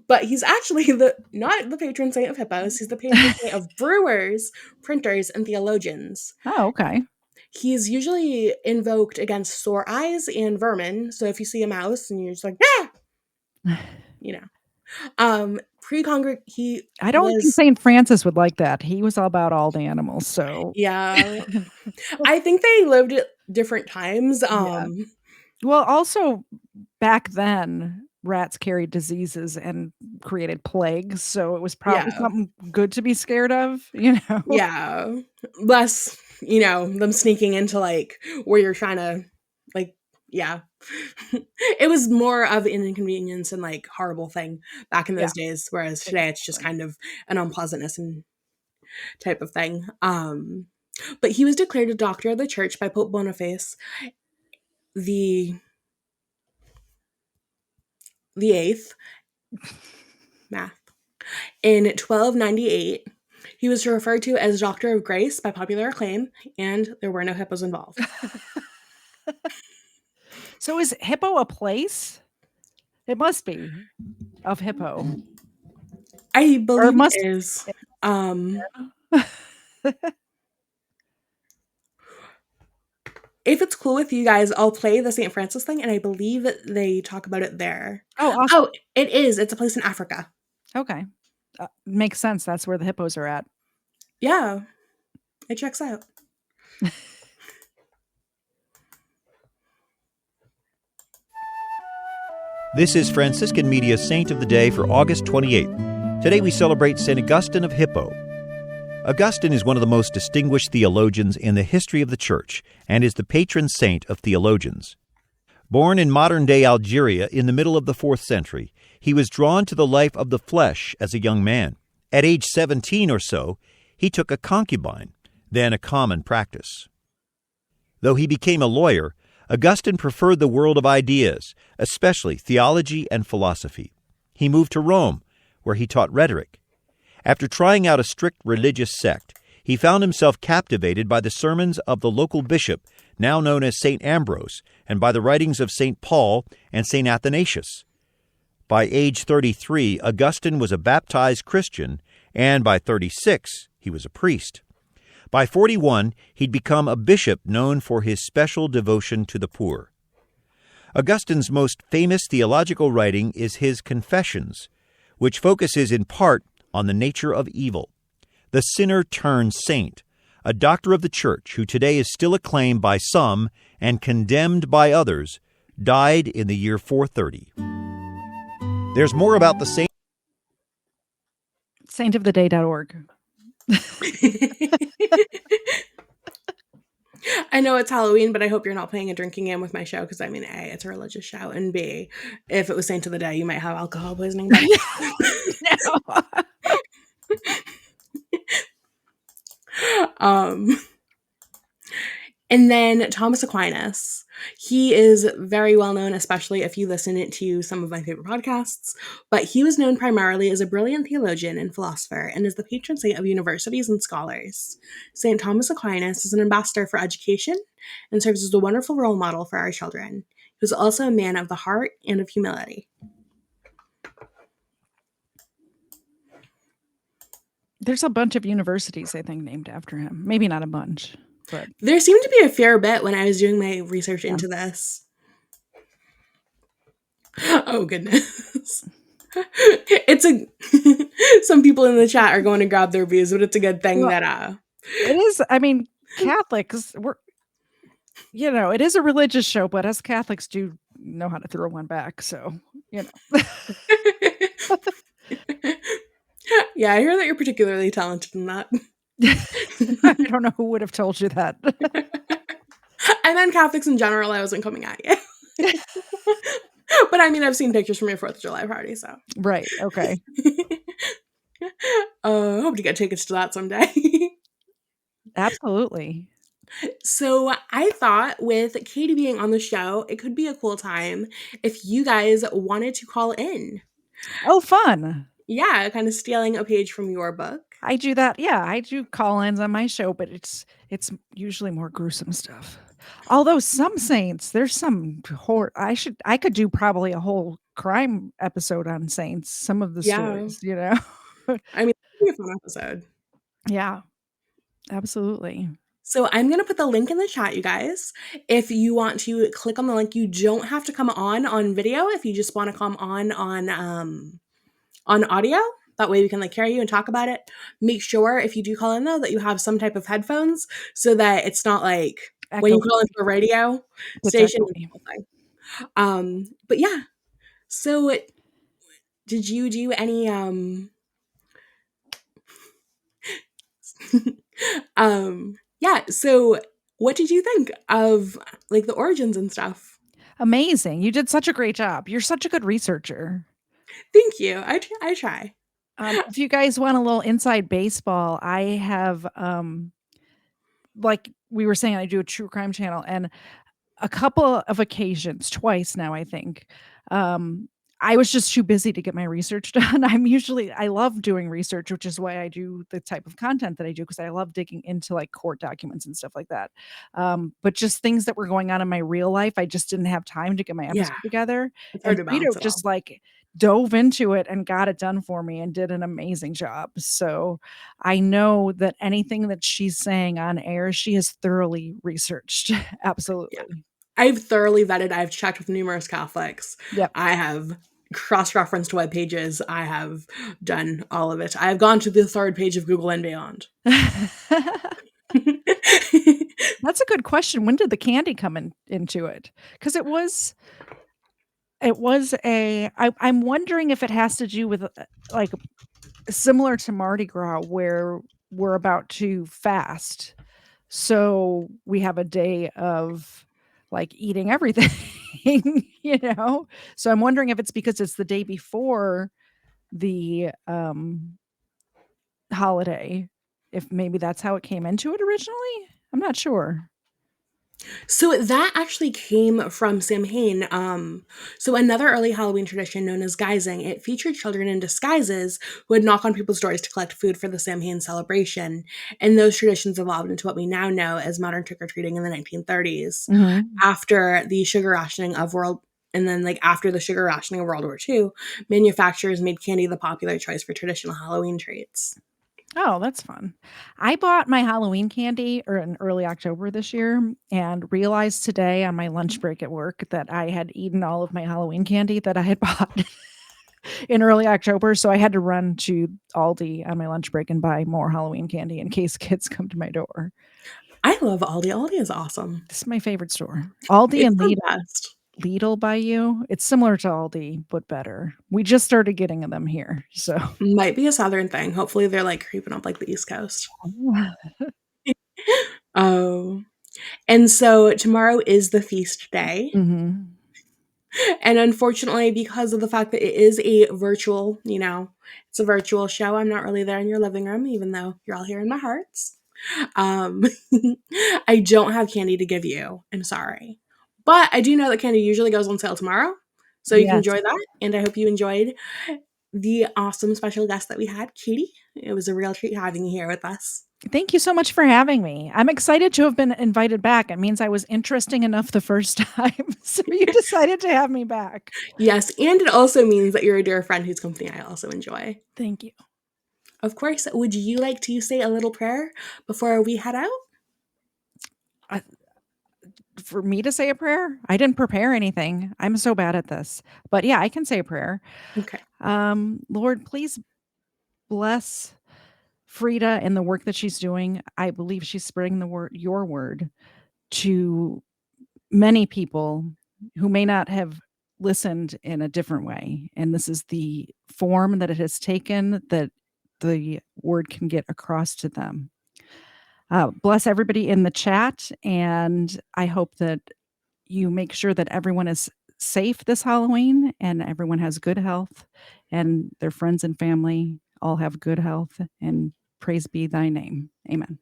But he's actually not the patron saint of hippos. He's the patron saint of brewers, printers, and theologians. Oh, okay. He's usually invoked against sore eyes and vermin. So if you see a mouse and you're just like, I don't think St. Francis would like that. He was all about all the animals. So yeah, I think they lived at different times. Well, also back then, rats carried diseases and created plagues, so it was probably Yeah. something good to be scared of, you know? Yeah. Less, them sneaking into like where you're trying to like yeah. It was more of an inconvenience and like horrible thing back in Yeah, those days, whereas today it's just exactly. kind of an unpleasantness and type of thing. But he was declared a doctor of the church by Pope Boniface the eighth, math, in 1298. He was referred to as Doctor of Grace by popular acclaim, and there were no hippos involved. So is Hippo a place? It must be of Hippo. I Or it believe it must is. Um, if it's cool with you guys, I'll play the St. Francis thing, and I believe that they talk about it there. Oh, awesome. Oh, it is. It's a place in Africa. Okay. Makes sense. That's where the hippos are at. Yeah, it checks out. This is Franciscan Media's Saint of the Day for August 28th. Today we celebrate St. Augustine of Hippo. Augustine is one of the most distinguished theologians in the history of the Church and is the patron saint of theologians. Born in modern-day Algeria in the middle of the 4th century, he was drawn to the life of the flesh as a young man. At age 17 or so, he took a concubine, then a common practice. Though he became a lawyer, Augustine preferred the world of ideas, especially theology and philosophy. He moved to Rome, where he taught rhetoric. After trying out a strict religious sect, he found himself captivated by the sermons of the local bishop, now known as St. Ambrose, and by the writings of St. Paul and St. Athanasius. By age 33, Augustine was a baptized Christian, and by 36, he was a priest. By 41, he'd become a bishop known for his special devotion to the poor. Augustine's most famous theological writing is his Confessions, which focuses in part on the nature of evil. The sinner turned saint, a doctor of the Church who today is still acclaimed by some and condemned by others, died in the year 430. There's more about the saint. Saintoftheday.org. I know it's Halloween, but I hope you're not playing a drinking game with my show because, I mean, A, it's a religious show, and B, if it was Saint of the Day, you might have alcohol poisoning. No. And then Thomas Aquinas. He is very well known, especially if you listen to some of my favorite podcasts, but he was known primarily as a brilliant theologian and philosopher and is the patron saint of universities and scholars. St. Thomas Aquinas is an ambassador for education and serves as a wonderful role model for our children. He was also a man of the heart and of humility. There's a bunch of universities, I think, named after him. Maybe not a bunch, but There seemed to be a fair bit when I was doing my research into this. Oh, goodness. It's some people in the chat are going to grab their views, but it's a good thing that it is. I mean, Catholics, it is a religious show, but us Catholics do know how to throw one back. So, Yeah, I hear that you're particularly talented in that. I don't know who would have told you that. And then Catholics in general, I wasn't coming at you. But I mean, I've seen pictures from your 4th of July party, so. Right, okay. Hope to get tickets to that someday. Absolutely. So I thought with Katie being on the show, it could be a cool time if you guys wanted to call in. Oh, fun. Yeah, kind of stealing a page from your book. I do that. Yeah, I do call-ins on my show, but it's usually more gruesome stuff. Although some saints, there's some horror. I could do probably a whole crime episode on saints. Some of the stories, I mean, it'd be a fun episode. Yeah, absolutely. So I'm going to put the link in the chat, you guys. If you want to click on the link, you don't have to come on video. If you just want to come on audio, that way we can hear you and talk about it. Make sure if you do call in though that you have some type of headphones so that it's not like when you call into a radio station. But yeah, so did you do any yeah, so what did you think of like the origins and stuff? Amazing. You did such a great job. You're such a good researcher. Thank you. I try. If you guys want a little inside baseball, I have, like we were saying, I do a true crime channel, and a couple of occasions, twice now, I think, um, I was just too busy to get my research done. I love doing research, which is why I do the type of content that I do, because I love digging into, like, court documents and stuff like that. But just things that were going on in my real life, I just didn't have time to get my Yeah, episode together, it's hard and to balance Frida it all. just, like, dove into it and got it done for me and did an amazing job. So, I know that anything that she's saying on air, she has thoroughly researched. Yeah. Absolutely. I've thoroughly vetted. I've checked with numerous Catholics. Yep. I have cross-referenced web pages. I have done all of it. I have gone to the third page of Google and beyond. That's a good question. When did the candy come into it? Because I'm wondering if it has to do with, like, similar to Mardi Gras, where we're about to fast. So we have a day of, like, eating everything, you know? So I'm wondering if it's because it's the day before the, holiday, if maybe that's how it came into it originally? I'm not sure. So that actually came from Samhain. So another early Halloween tradition known as guising, it featured children in disguises who would knock on people's doors to collect food for the Samhain celebration. And those traditions evolved into what we now know as modern trick-or-treating in the 1930s. Mhm. After the sugar rationing of world and then like after the sugar rationing of World War II, manufacturers made candy the popular choice for traditional Halloween treats. Oh, that's fun. I bought my Halloween candy in early October this year and realized today on my lunch break at work that I had eaten all of my Halloween candy that I had bought in early October. So I had to run to Aldi on my lunch break and buy more Halloween candy in case kids come to my door. I love Aldi. Aldi is awesome. This is my favorite store. Aldi It's and the best. Lidl by you. It's similar to Aldi, but better. We just started getting them here. So Might be a southern thing. Hopefully they're like creeping up like the East Coast. Oh. And so tomorrow is the feast day. Mhm. And unfortunately, because of the fact that it is a virtual, it's a virtual show, I'm not really there in your living room, even though you're all here in my hearts. Um, I don't have candy to give you. I'm sorry. But I do know that candy usually goes on sale tomorrow. So you can Yes. enjoy that. And I hope you enjoyed the awesome special guest that we had, Katie. It was a real treat having you here with us. Thank you so much for having me. I'm excited to have been invited back. It means I was interesting enough the first time. So you decided to have me back. Yes, and it also means that you're a dear friend whose company I also enjoy. Thank you. Of course, would you like to say a little prayer before we head out? For me to say a prayer? I didn't prepare anything. I'm so bad at this. But yeah, I can say a prayer. Okay. Lord, please bless Frida and the work that she's doing. I believe she's spreading your word to many people who may not have listened in a different way. And this is the form that it has taken that the word can get across to them. Bless everybody in the chat. And I hope that you make sure that everyone is safe this Halloween and everyone has good health and their friends and family all have good health, and praise be thy name. Amen.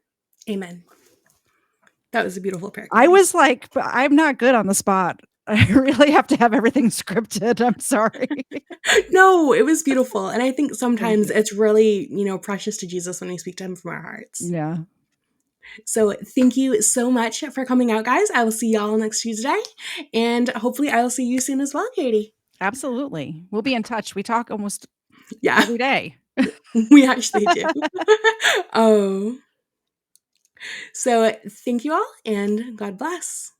Amen. That was a beautiful prayer, I Katie. was like, but I'm not good on the spot. I really have to have everything scripted. I'm sorry. No, it was beautiful. And I think Thank sometimes you. it's really, precious to Jesus when we speak to him from our hearts. Yeah. So thank you so much for coming out, guys. I will see y'all next Tuesday. And hopefully I will see you soon as well, Katie. Absolutely. We'll be in touch. We talk almost Yeah, every day. we actually do. Oh. So thank you all and God bless.